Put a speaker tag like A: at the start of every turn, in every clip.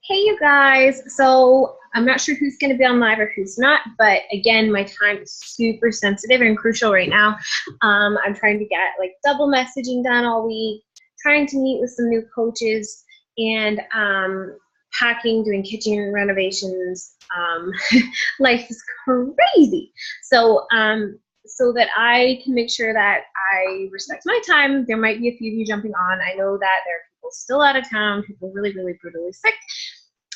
A: Hey, you guys. So I'm not sure who's going to be on live or who's not, but again, my time is super sensitive and crucial right now. I'm trying to get like double messaging done all week, trying to meet with some new coaches, and packing, doing kitchen renovations. Life is crazy. So that I can make sure that I respect my time. There might be a few of you jumping on. I know that there are people still out of town, people really, really brutally sick,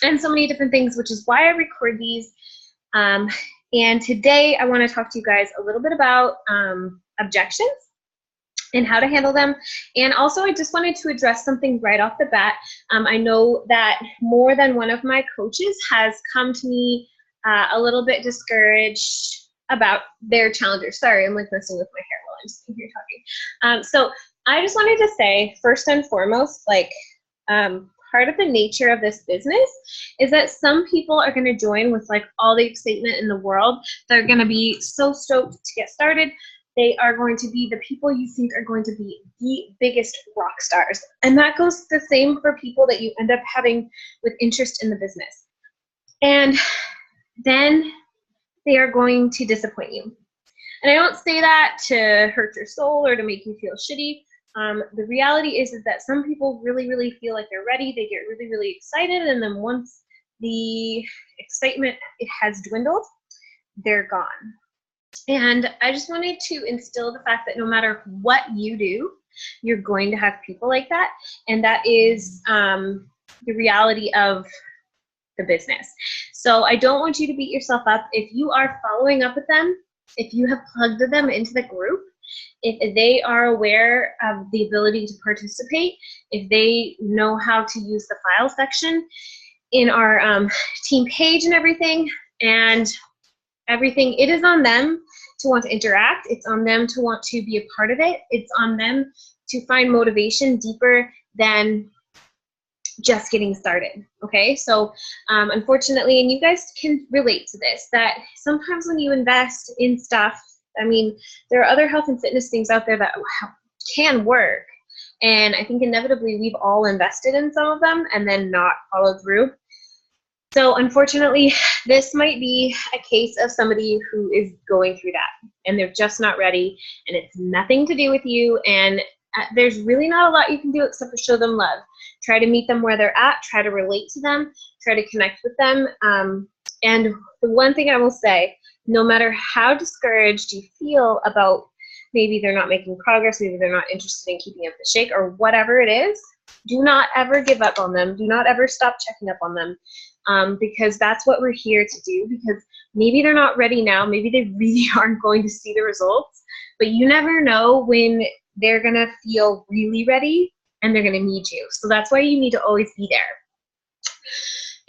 A: and so many different things, which is why I record these. And today I want to talk to you guys a little bit about objections and how to handle them. And also I just wanted to address something right off the bat. I know that more than one of my coaches has come to me a little bit discouraged about their challenges. Sorry, I'm like messing with my hair while I'm sitting here talking. So I just wanted to say, first and foremost, like part of the nature of this business is that some people are going to join with like all the excitement in the world. They're going to be so stoked to get started. They are going to be the people you think are going to be the biggest rock stars. And that goes the same for people that you end up having with interest in the business. And then they are going to disappoint you. And I don't say that to hurt your soul or to make you feel shitty. The reality is that some people really, really feel like they're ready. They get really, really excited. And then once the excitement has dwindled, they're gone. And I just wanted to instill the fact that no matter what you do, you're going to have people like that. And that is the reality of the business. So I don't want you to beat yourself up. If you are following up with them, if you have plugged them into the group, if they are aware of the ability to participate, if they know how to use the file section in our team page and everything, it is on them to want to interact. It's on them to want to be a part of it. It's on them to find motivation deeper than just getting started. Okay, so unfortunately, and you guys can relate to this, that sometimes when you invest in stuff, I mean, there are other health and fitness things out there that can work, and I think inevitably we've all invested in some of them and then not followed through. So unfortunately, this might be a case of somebody who is going through that and they're just not ready, and it's nothing to do with you, and there's really not a lot you can do except for show them love. Try to meet them where they're at, try to relate to them, try to connect with them. And the one thing I will say, no matter how discouraged you feel about maybe they're not making progress, maybe they're not interested in keeping up the shake or whatever it is, do not ever give up on them. Do not ever stop checking up on them, because that's what we're here to do, because maybe they're not ready now, maybe they really aren't going to see the results, but you never know when they're gonna feel really ready and they're gonna need you. So that's why you need to always be there.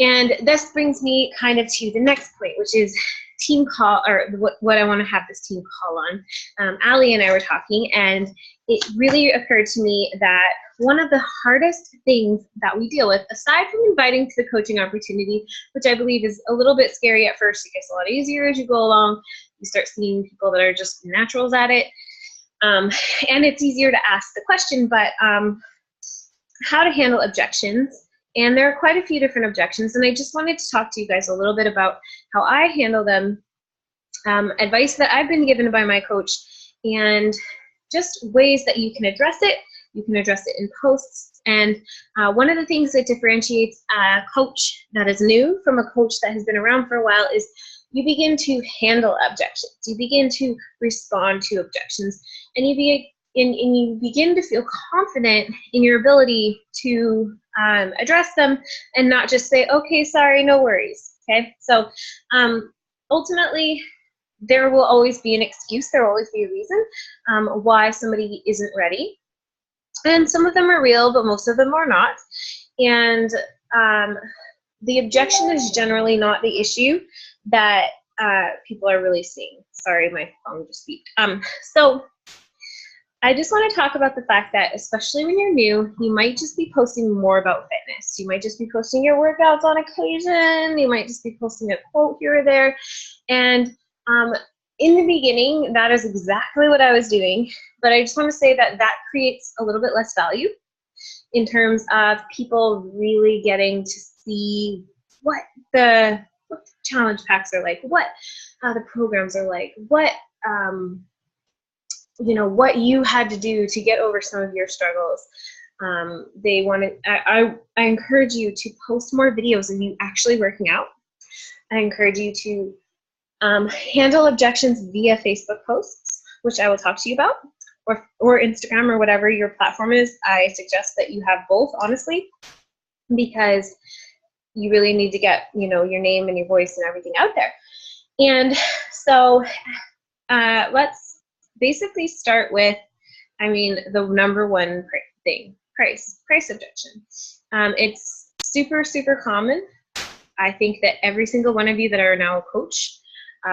A: And this brings me kind of to the next point, which is team call, or what I want to have this team call on. Allie and I were talking, and it really occurred to me that one of the hardest things that we deal with, aside from inviting to the coaching opportunity, which I believe is a little bit scary at first, it gets a lot easier as you go along. You start seeing people that are just naturals at it. And it's easier to ask the question, but how to handle objections. And there are quite a few different objections, and I just wanted to talk to you guys a little bit about how I handle them, advice that I've been given by my coach, and just ways that you can address it. You can address it in posts. And one of the things that differentiates a coach that is new from a coach that has been around for a while is you begin to handle objections. You begin to respond to objections, and you begin to feel confident in your ability to address them and not just say, okay, sorry, no worries. Okay, so ultimately, there will always be an excuse. There will always be a reason why somebody isn't ready. And some of them are real, but most of them are not. And the objection is generally not the issue that people are really seeing. Sorry, my phone just beeped. So I just want to talk about the fact that, especially when you're new, you might just be posting more about fitness. You might just be posting your workouts on occasion. You might just be posting a quote here or there. And in the beginning, that is exactly what I was doing. But I just want to say that that creates a little bit less value in terms of people really getting to see what the challenge packs are like, what the programs are like, what you know, what you had to do to get over some of your struggles. They wanted, I encourage you to post more videos of you actually working out. I encourage you to handle objections via Facebook posts, which I will talk to you about, or Instagram, or whatever your platform is. I suggest that you have both, honestly, because you really need to get, you know, your name and your voice and everything out there. And so let's basically start with, I mean, the number one thing, price objection. It's super, super common. I think that every single one of you that are now a coach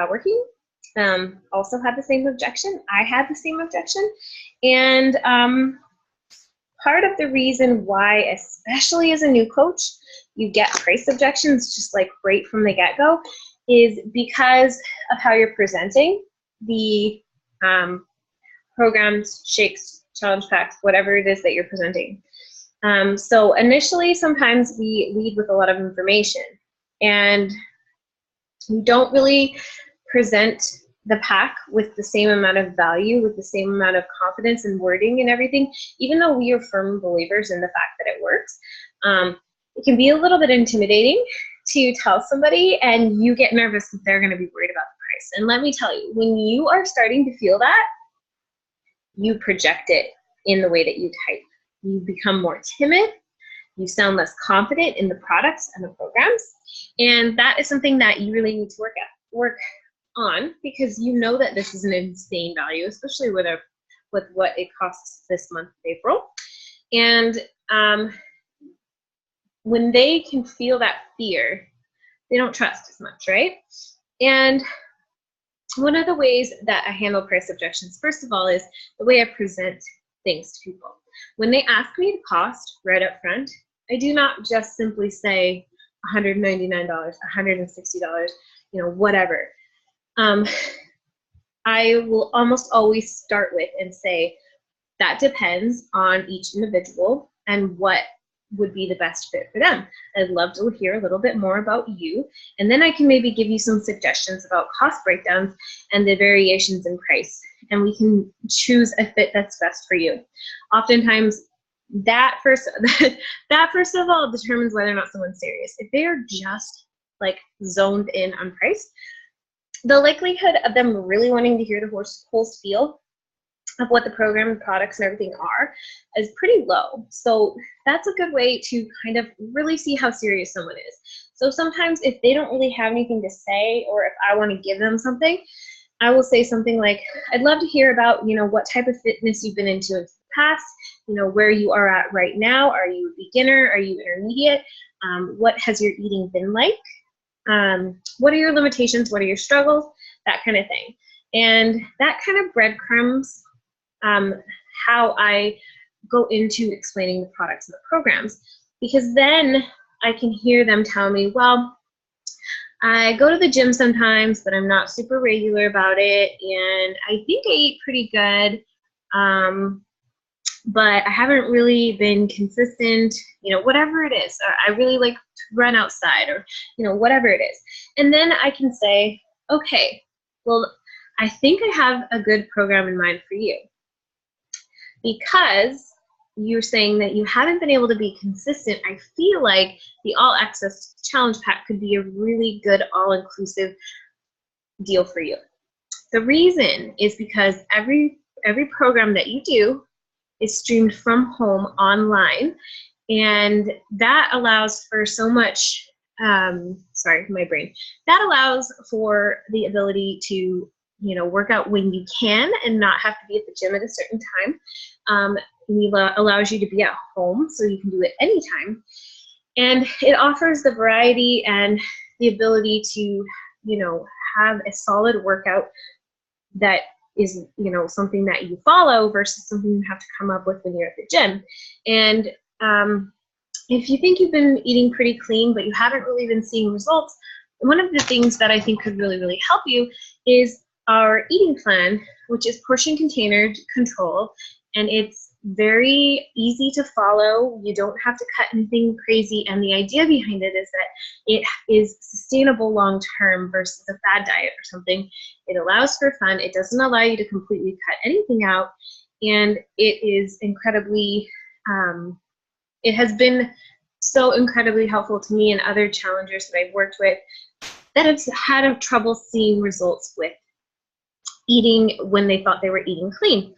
A: working also had the same objection. I had the same objection. And part of the reason why, especially as a new coach, you get price objections just like right from the get-go is because of how you're presenting the programs, shakes, challenge packs, whatever it is that you're presenting. So initially, sometimes we lead with a lot of information, and you don't really present the pack with the same amount of value, with the same amount of confidence and wording and everything, even though we are firm believers in the fact that it works. It can be a little bit intimidating to tell somebody, and you get nervous that they're going to be worried about the price. And let me tell you, when you are starting to feel that, you project it in the way that you type. You become more timid. You sound less confident in the products and the programs. And that is something that you really need to work on, because you know that this is an insane value, especially with what it costs this month of April. And when they can feel that fear, they don't trust as much, right? And one of the ways that I handle price objections, first of all, is the way I present things to people. When they ask me the cost right up front, I do not just simply say $199, $160, you know, whatever. I will almost always start with and say that depends on each individual and what would be the best fit for them. I'd love to hear a little bit more about you, and then I can maybe give you some suggestions about cost breakdowns and the variations in price, and we can choose a fit that's best for you. Oftentimes, that first of all determines whether or not someone's serious. If they are just like zoned in on price, the likelihood of them really wanting to hear the whole spiel of what the program and products and everything are is pretty low. So that's a good way to kind of really see how serious someone is. So sometimes if they don't really have anything to say, or if I want to give them something, I will say something like, I'd love to hear about, you know, what type of fitness you've been into in the past, you know, where you are at right now. Are you a beginner? Are you intermediate? What has your eating been like? What are your limitations? What are your struggles? That kind of thing. And that kind of breadcrumbs how I go into explaining the products and the programs, because then I can hear them tell me, well, I go to the gym sometimes, but I'm not super regular about it, and I think I eat pretty good, but I haven't really been consistent, you know, whatever it is. I really like to run outside, or, you know, whatever it is. And then I can say, okay, well, I think I have a good program in mind for you, because you're saying that you haven't been able to be consistent. I feel like the All Access Challenge Pack could be a really good all-inclusive deal for you. The reason is because every program that you do is streamed from home online, and that allows for so much, that allows for the ability to, you know, work out when you can and not have to be at the gym at a certain time. It allows you to be at home, so you can do it anytime. And it offers the variety and the ability to, you know, have a solid workout that is, you know, something that you follow versus something you have to come up with when you're at the gym. And if you think you've been eating pretty clean, but you haven't really been seeing results, one of the things that I think could really, really help you is our eating plan, which is portion container control, and it's very easy to follow. You don't have to cut anything crazy. And the idea behind it is that it is sustainable long term versus a fad diet or something. It allows for fun. It doesn't allow you to completely cut anything out. And it is incredibly, it has been so incredibly helpful to me and other challengers that I've worked with that have had trouble seeing results with eating when they thought they were eating clean.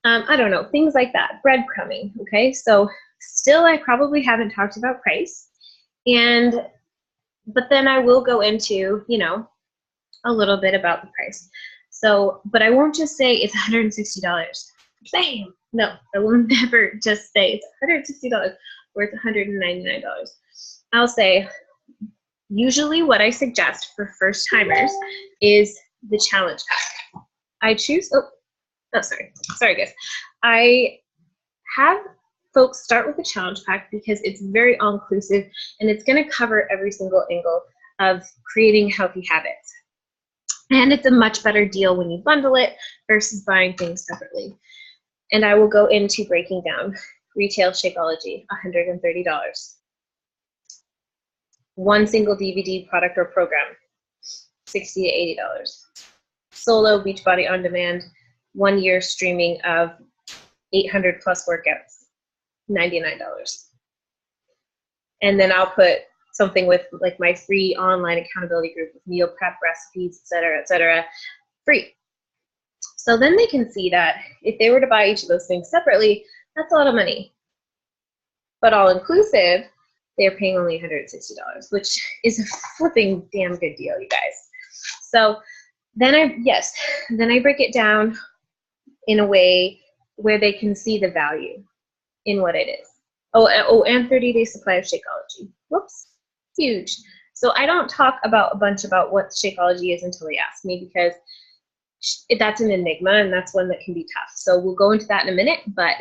A: I don't know, things like that, breadcrumbing, okay? So still I probably haven't talked about price, but then I will go into, you know, a little bit about the price. So, but I won't just say it's $160. Bam! No, I will never just say it's $160 or it's $199. I'll say, usually what I suggest for first timers is the challenge pack. I choose, sorry guys. I have folks start with the challenge pack because it's very all-inclusive and it's gonna cover every single angle of creating healthy habits. And it's a much better deal when you bundle it versus buying things separately. And I will go into breaking down retail Shakeology, $130. One single DVD product or program, $60 to $80. Solo Beachbody On Demand, 1 year streaming of 800 plus workouts, $99. And then I'll put something with like my free online accountability group with meal prep recipes, et cetera, free. So then they can see that if they were to buy each of those things separately, that's a lot of money. But all inclusive, they're paying only $160, which is a flipping damn good deal, you guys. So then I break it down in a way where they can see the value in what it is. Oh, and 30-day supply of Shakeology. Whoops, huge. So I don't talk about a bunch about what Shakeology is until they ask me, because that's an enigma and that's one that can be tough. So we'll go into that in a minute, but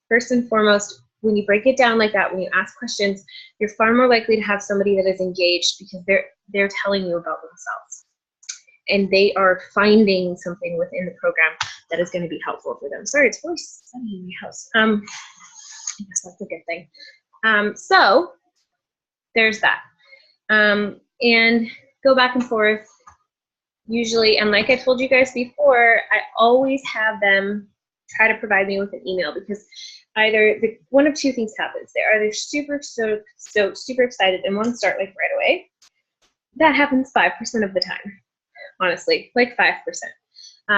A: first and foremost, when you break it down like that, when you ask questions, you're far more likely to have somebody that is engaged because they're telling you about themselves. And they are finding something within the program that is going to be helpful for them. Sorry, it's really sunny in my house. I guess that's a good thing. So there's that. And go back and forth. Usually, and like I told you guys before, I always have them try to provide me with an email, because either one of two things happens. They're either super stoked, super excited, and want to start like right away. That happens 5% of the time. Honestly, like 5%.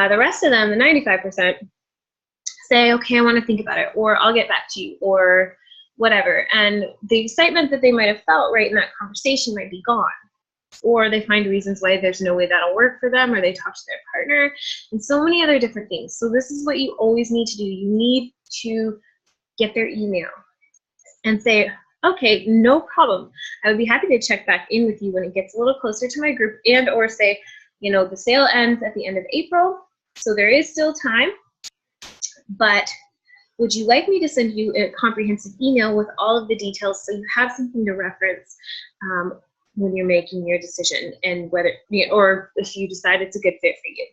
A: The rest of them, the 95%, say, okay, I want to think about it, or I'll get back to you, or whatever. And the excitement that they might have felt right in that conversation might be gone. Or they find reasons why there's no way that'll work for them, or they talk to their partner, and so many other different things. So this is what you always need to do. You need to get their email and say, okay, no problem. I would be happy to check back in with you when it gets a little closer to my group, and or say, you know, the sale ends at the end of April, so there is still time, but would you like me to send you a comprehensive email with all of the details so you have something to reference when you're making your decision, and whether, or if you decide it's a good fit for you?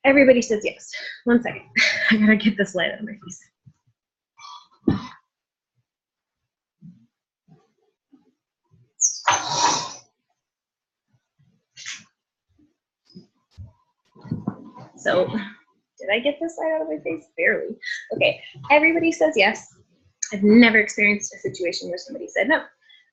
A: Everybody says yes. One second. I gotta get this light out of my face. So, did I get this light out of my face? Barely. Okay, everybody says yes. I've never experienced a situation where somebody said no.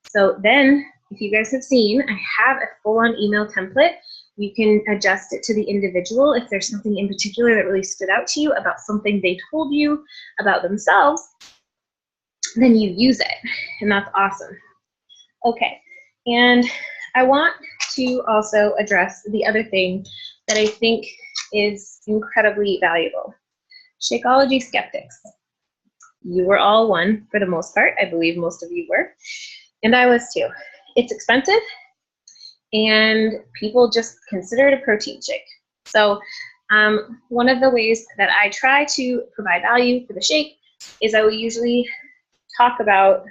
A: So then, if you guys have seen, I have a full-on email template. You can adjust it to the individual. If there's something in particular that really stood out to you about something they told you about themselves, then you use it, and that's awesome. Okay, and I want to also address the other thing that I think is incredibly valuable. Shakeology skeptics. You were all one for the most part. I believe most of you were, and I was too. It's expensive, and people just consider it a protein shake. So one of the ways that I try to provide value for the shake is I will usually talk about,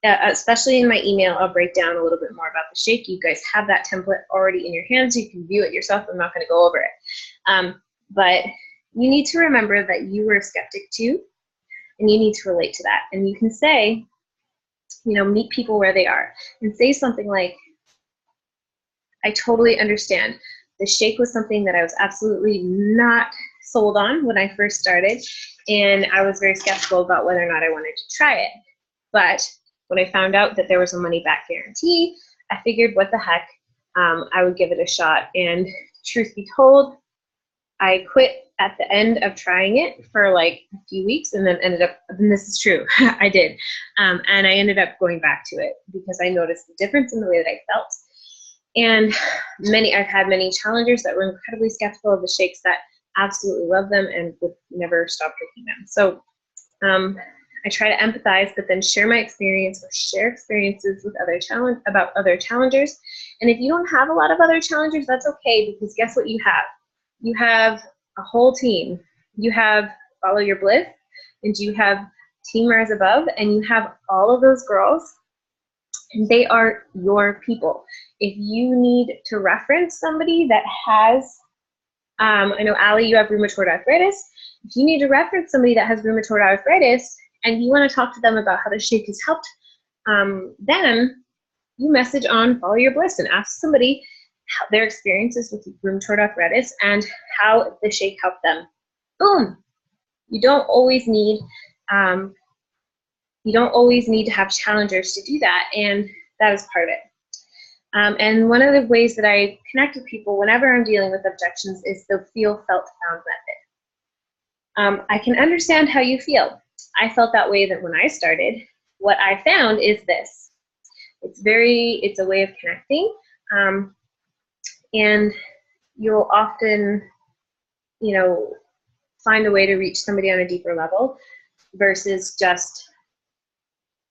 A: especially in my email, I'll break down a little bit more about the shake. You guys have that template already in your hands. You can view it yourself. I'm not going to go over it. But you need to remember that you were a skeptic too, and you need to relate to that. And you can say, you know, meet people where they are and say something like, I totally understand. The shake was something that I was absolutely not sold on when I first started, and I was very skeptical about whether or not I wanted to try it. But when I found out that there was a money-back guarantee, I figured, what the heck, I would give it a shot. And truth be told, I quit at the end of trying it for like a few weeks, and then ended up, and this is true, I did, and I ended up going back to it because I noticed the difference in the way that I felt. And I've had many challengers that were incredibly skeptical of the shakes that absolutely love them and would never stop drinking them. So I try to empathize, but then share my experience or share experiences with other challengers. And if you don't have a lot of other challengers, that's okay, because guess what you have? You have a whole team. You have Follow Your Bliss, and you have Team Rise Above, and you have all of those girls, and they are your people. If you need to reference somebody that has, I know, Allie, you have rheumatoid arthritis. If you need to reference somebody that has rheumatoid arthritis and you want to talk to them about how the shake has helped them, you message on Follow Your Bliss and ask somebody how their experiences with rheumatoid arthritis and how the shake helped them. Boom. You don't always need to have challengers to do that, and that is part of it. And one of the ways that I connect with people whenever I'm dealing with objections is the feel, felt, found method. I can understand how you feel. I felt that way that when I started. What I found is this. It's a way of connecting, and you'll often, you know, find a way to reach somebody on a deeper level versus just,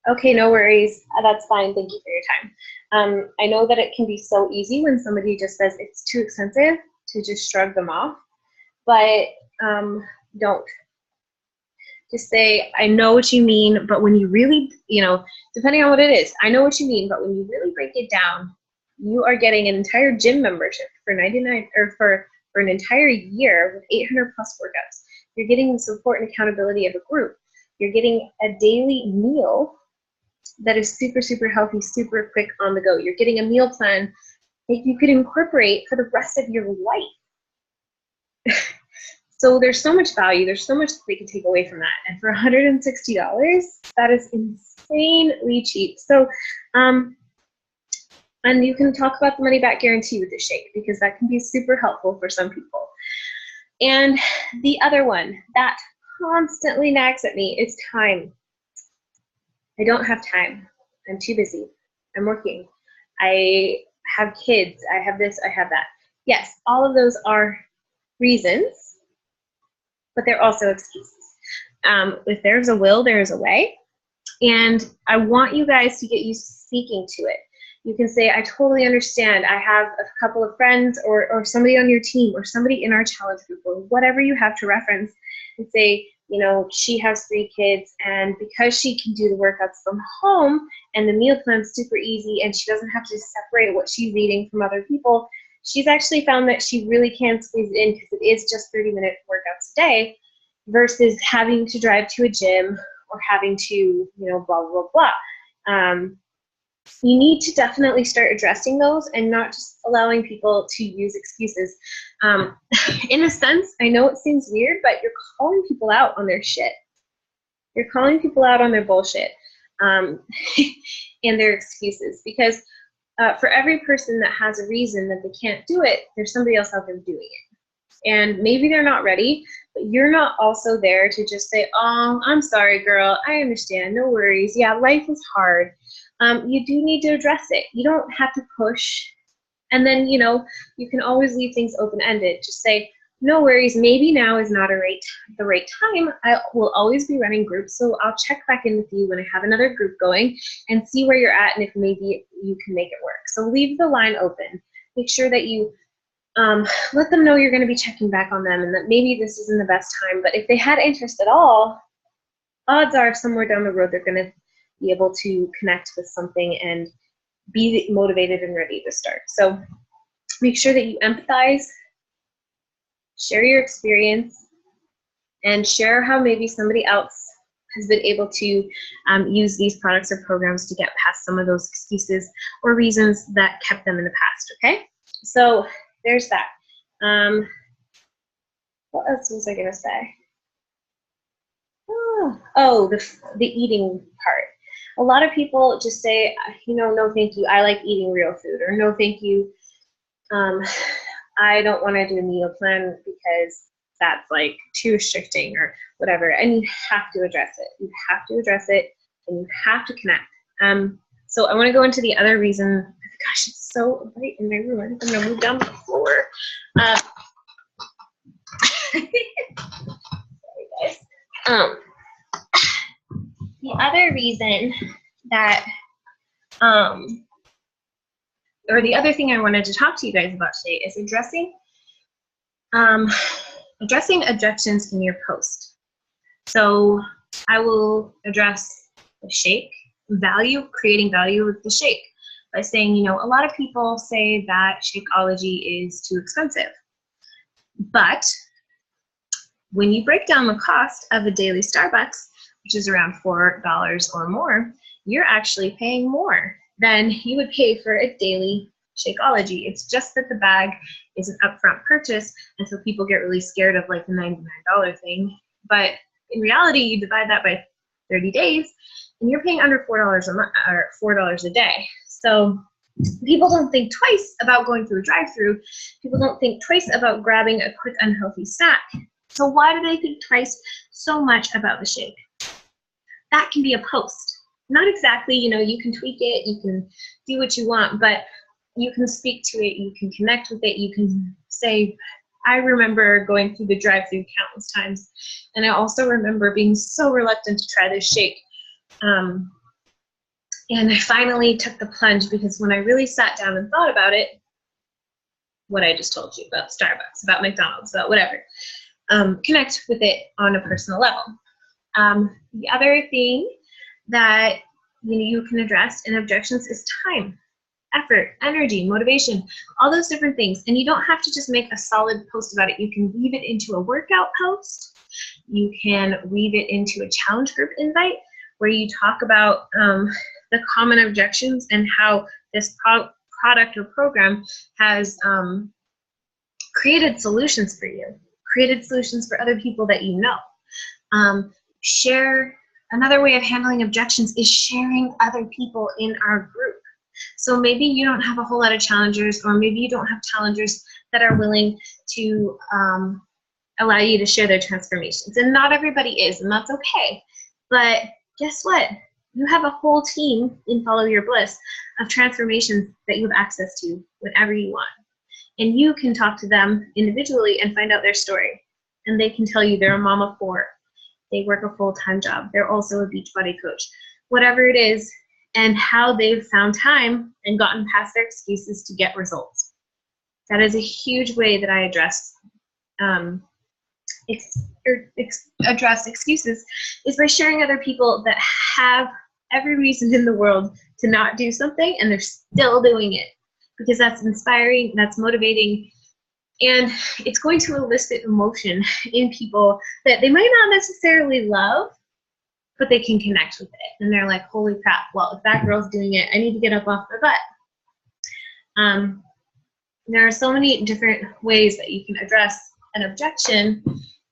A: okay, no worries, that's fine, thank you for your time. I know that it can be so easy when somebody just says it's too expensive to just shrug them off, but don't. Just say, I know what you mean, but when you really, you know, depending on what it is, I know what you mean, but when you really break it down, you are getting an entire gym membership for $99 or for an entire year with 800 plus workouts. You're getting the support and accountability of a group. You're getting a daily meal that is super, super healthy, super quick on the go. You're getting a meal plan that you could incorporate for the rest of your life. So there's so much value. There's so much that they can take away from that. And for $160, that is insanely cheap. So, and you can talk about the money back guarantee with the shake, because that can be super helpful for some people. And the other one that constantly nags at me is time. I don't have time. I'm too busy. I'm working. I have kids. I have this. I have that. Yes, all of those are reasons, but they're also excuses. If there's a will, there's a way. And I want you guys to get used to speaking to it. You can say, I totally understand. I have a couple of friends or somebody on your team or somebody in our challenge group or whatever you have to reference, and say, you know, she has 3 kids, and because she can do the workouts from home and the meal plan's super easy and she doesn't have to separate what she's eating from other people, she's actually found that she really can squeeze it in, because it is just 30-minute workouts a day versus having to drive to a gym or having to, you know, blah, blah, blah. You need to definitely start addressing those and not just allowing people to use excuses. In a sense, I know it seems weird, but you're calling people out on their shit. You're calling people out on their bullshit and their excuses, because for every person that has a reason that they can't do it, there's somebody else out there doing it. And maybe they're not ready, but you're not also there to just say, oh, I'm sorry, girl. I understand. No worries. Yeah, life is hard. You do need to address it. You don't have to push. And then, you know, you can always leave things open-ended. Just say, no worries, maybe now is not the right time. I will always be running groups, so I'll check back in with you when I have another group going and see where you're at and if maybe you can make it work. So leave the line open. Make sure that you let them know you're going to be checking back on them and that maybe this isn't the best time. But if they had interest at all, odds are somewhere down the road they're going to be able to connect with something and be motivated and ready to start. So make sure that you empathize, share your experience, and share how maybe somebody else has been able to use these products or programs to get past some of those excuses or reasons that kept them in the past, okay? So there's that. What else was I gonna say? Oh, the eating part. A lot of people just say, you know, no thank you, I like eating real food, or no thank you, I don't want to do a meal plan because that's like too restricting or whatever. And you have to address it. You have to address it, and you have to connect. So I want to go into the other reason. Gosh, it's so bright in my room. I think I'm gonna move down the floor. Sorry, guys. The other reason that, or the other thing I wanted to talk to you guys about today is addressing objections in your post. So I will address the shake value, creating value with the shake by saying, you know, a lot of people say that Shakeology is too expensive. But when you break down the cost of a daily Starbucks, which is around $4 or more, you're actually paying more than you would pay for a daily Shakeology. It's just that the bag is an upfront purchase, and so people get really scared of like the $99 thing. But in reality, you divide that by 30 days, and you're paying under $4 a month, or $4 a day. So people don't think twice about going through a drive-through. People don't think twice about grabbing a quick unhealthy snack. So why do they think twice so much about the shake? That can be a post. Not exactly, you know, you can tweak it, you can do what you want, but you can speak to it, you can connect with it, you can say, I remember going through the drive-through countless times, and I also remember being so reluctant to try this shake. And I finally took the plunge because when I really sat down and thought about it, what I just told you about Starbucks, about McDonald's, about whatever, connect with it on a personal level. The other thing that you can address in objections is time, effort, energy, motivation, all those different things. And you don't have to just make a solid post about it. You can weave it into a workout post. You can weave it into a challenge group invite where you talk about the common objections and how this product or program has created solutions for you, created solutions for other people that you know. Another way of handling objections is sharing other people in our group. So maybe you don't have a whole lot of challengers, or maybe you don't have challengers that are willing to allow you to share their transformations. And not everybody is, and that's okay. But guess what? You have a whole team in Follow Your Bliss of transformations that you have access to whenever you want. And you can talk to them individually and find out their story. And they can tell you they're a mom of 4. They work a full-time job. They're also a Beachbody coach. Whatever it is, and how they've found time and gotten past their excuses to get results. That is a huge way that I address excuses, is by sharing other people that have every reason in the world to not do something, and they're still doing it, because that's inspiring, that's motivating, and it's going to elicit emotion in people that they might not necessarily love, but they can connect with it. And they're like, holy crap, well, if that girl's doing it, I need to get up off my butt. There are so many different ways that you can address an objection,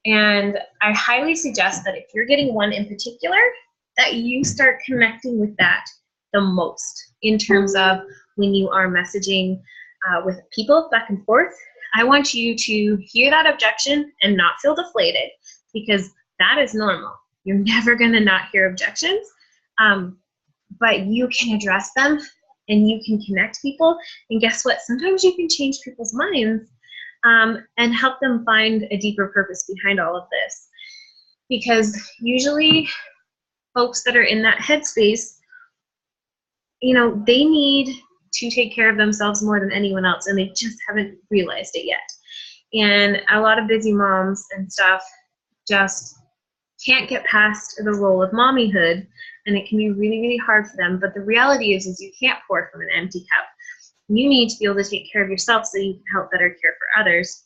A: and I highly suggest that if you're getting one in particular, that you start connecting with that the most in terms of when you are messaging with people back and forth. I want you to hear that objection and not feel deflated, because that is normal. You're never going to not hear objections, but you can address them and you can connect people. And guess what? Sometimes you can change people's minds and help them find a deeper purpose behind all of this. Because usually folks that are in that headspace, they need to take care of themselves more than anyone else, and they just haven't realized it yet. And a lot of busy moms and stuff just can't get past the role of mommyhood, and it can be really, really hard for them. But the reality is you can't pour from an empty cup. You need to be able to take care of yourself so you can help better care for others.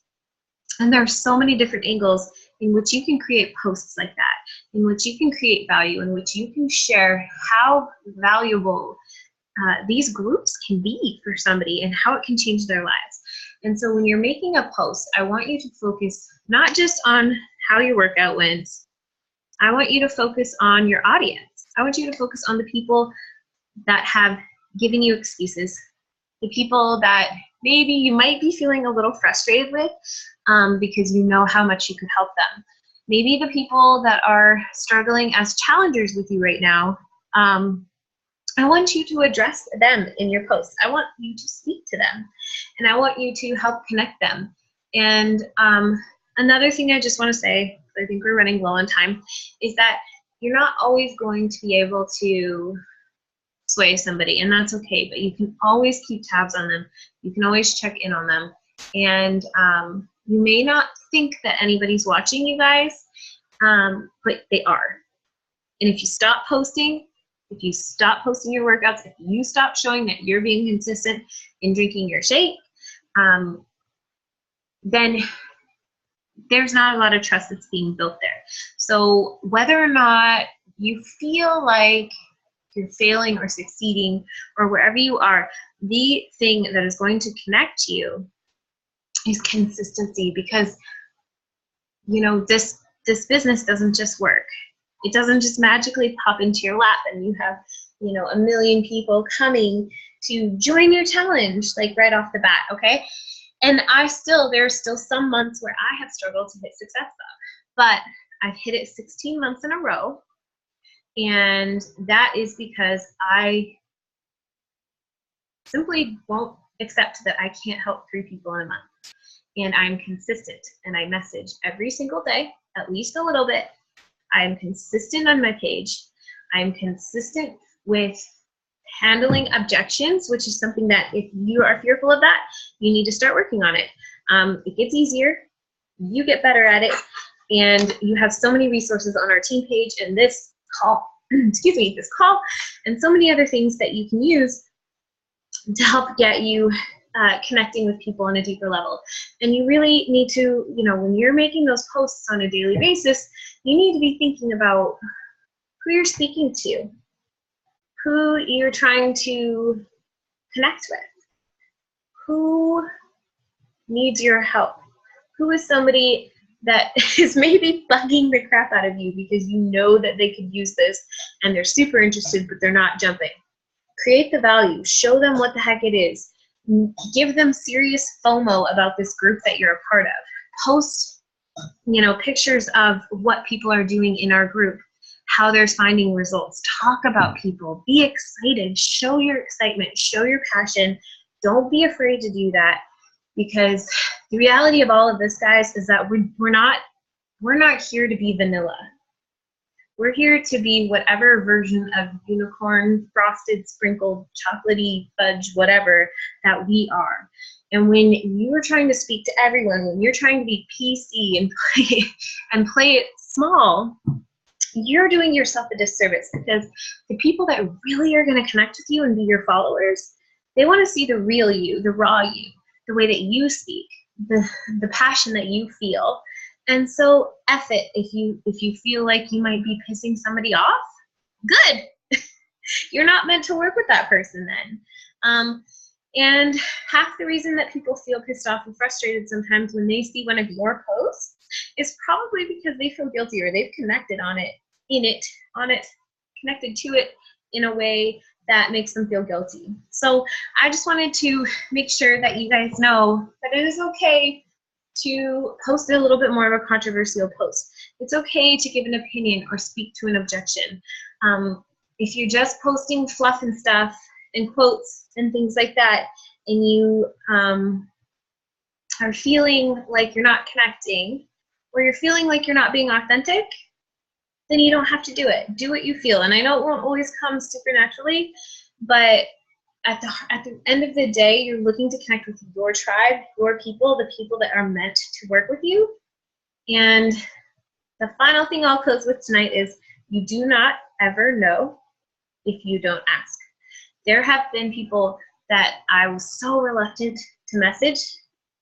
A: And there are so many different angles in which you can create posts like that, in which you can create value, in which you can share how valuable these groups can be for somebody and how it can change their lives. And so when you're making a post, I want you to focus not just on how your workout went. I want you to focus on your audience. I want you to focus on the people that have given you excuses, the people that maybe you might be feeling a little frustrated with because you know how much you could help them. Maybe the people that are struggling as challengers with you right now. I want you to address them in your post. I want you to speak to them, and I want you to help connect them. And another thing I just want to say, I think we're running low on time, is that you're not always going to be able to sway somebody, and that's okay, but you can always keep tabs on them. You can always check in on them. And you may not think that anybody's watching you guys, but they are. And if you stop posting, if you stop posting your workouts, if you stop showing that you're being consistent in drinking your shake, then there's not a lot of trust that's being built there. So whether or not you feel like you're failing or succeeding or wherever you are, the thing that is going to connect you is consistency, because you know this business doesn't just work. It doesn't just magically pop into your lap and you have, you know, 1 million people coming to join your challenge like right off the bat, okay? And there's still some months where I have struggled to hit success though, but I've hit it 16 months in a row, and that is because I simply won't accept that I can't help 3 people in a month. And I'm consistent, and I message every single day, at least a little bit. I'm consistent on my page. I'm consistent with handling objections, which is something that if you are fearful of that, you need to start working on it. It gets easier, you get better at it, and you have so many resources on our team page and this call, excuse me, this call, and so many other things that you can use to help get you connecting with people on a deeper level. And you really need to, you know, when you're making those posts on a daily basis, you need to be thinking about who you're speaking to, who you're trying to connect with, who needs your help, who is somebody that is maybe bugging the crap out of you because you know that they could use this and they're super interested but they're not jumping. Create the value, show them what the heck it is, give them serious FOMO about this group that you're a part of. Post, you know, pictures of what people are doing in our group, how they're finding results. Talk about people, be excited, show your excitement, show your passion. Don't be afraid to do that, because the reality of all of this, guys, is that we're not here to be vanilla. We're here to be whatever version of unicorn, frosted, sprinkled, chocolatey, fudge, whatever that we are. And when you're trying to speak to everyone, when you're trying to be PC and play it small, you're doing yourself a disservice, because the people that really are going to connect with you and be your followers, they want to see the real you, the raw you, the way that you speak, the passion that you feel. And so F it if you feel like you might be pissing somebody off. Good. You're not meant to work with that person then. And half the reason that people feel pissed off and frustrated sometimes when they see one of your posts is probably because they feel guilty, or they've connected connected to it in a way that makes them feel guilty. So I just wanted to make sure that you guys know that it is okay to post a little bit more of a controversial post. It's okay to give an opinion or speak to an objection. If you're just posting fluff and stuff and quotes and things like that, and you are feeling like you're not connecting, or you're feeling like you're not being authentic, then you don't have to do it. Do what you feel. And I know it won't always come supernaturally, but at the end of the day, you're looking to connect with your tribe, your people, the people that are meant to work with you. And the final thing I'll close with tonight is, you do not ever know if you don't ask. There have been people that I was so reluctant to message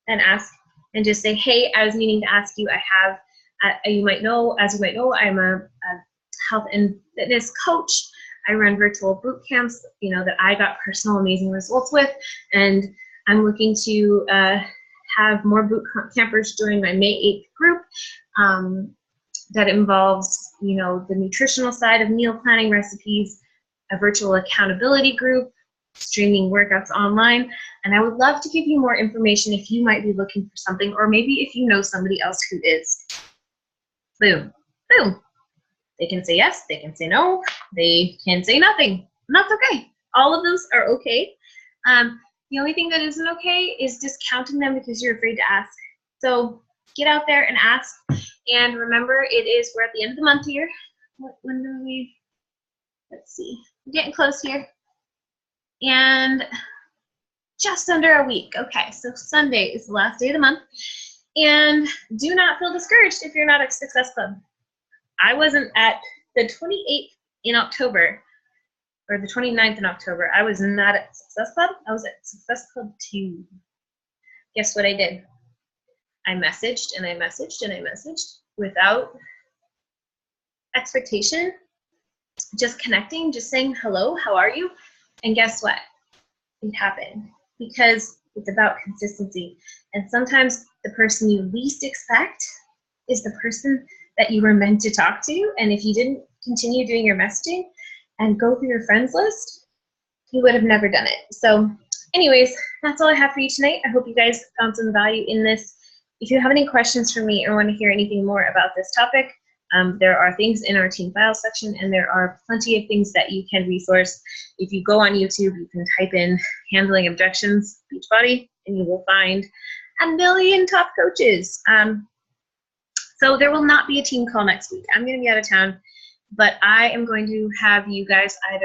A: and ask and just say, hey, I was meaning to ask you, I have As you might know, I'm a health and fitness coach. I run virtual boot camps, that I got personal amazing results with, and I'm looking to have more boot campers join my May 8th group. That involves, the nutritional side of meal planning recipes, a virtual accountability group, streaming workouts online, and I would love to give you more information if you might be looking for something, or maybe if you know somebody else who is. Boom, boom. They can say yes, they can say no, they can say nothing, and that's okay. All of those are okay. The only thing that isn't okay is discounting them because you're afraid to ask. So get out there and ask, and remember, we're at the end of the month here. When do we, let's see, we're getting close here. And just under a week. Okay, so Sunday is the last day of the month. And do not feel discouraged if you're not at Success Club. I wasn't at the 28th in October, or the 29th in October. I was not at Success Club. I was at Success Club 2. Guess what I did? I messaged and I messaged and I messaged without expectation, just connecting, just saying hello, how are you? And guess what? It happened, because it's about consistency. And sometimes the person you least expect is the person that you were meant to talk to. And if you didn't continue doing your messaging and go through your friends list, you would have never done it. So anyways, that's all I have for you tonight. I hope you guys found some value in this. If you have any questions for me or want to hear anything more about this topic, there are things in our team files section, and there are plenty of things that you can resource. If you go on YouTube, you can type in handling objections, Beachbody, and you will find a million top coaches. So there will not be a team call next week. I'm going to be out of town, but I am going to have you guys I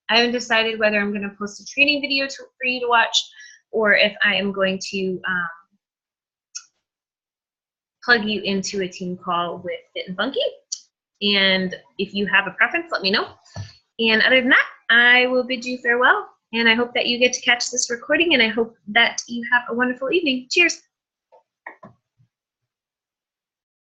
A: haven't decided whether I'm going to post a training video for you to watch, or if I am going to plug you into a team call with Fit and Funky. And if you have a preference, let me know. And other than that, I will bid you farewell. And I hope that you get to catch this recording, and I hope that you have a wonderful evening. Cheers.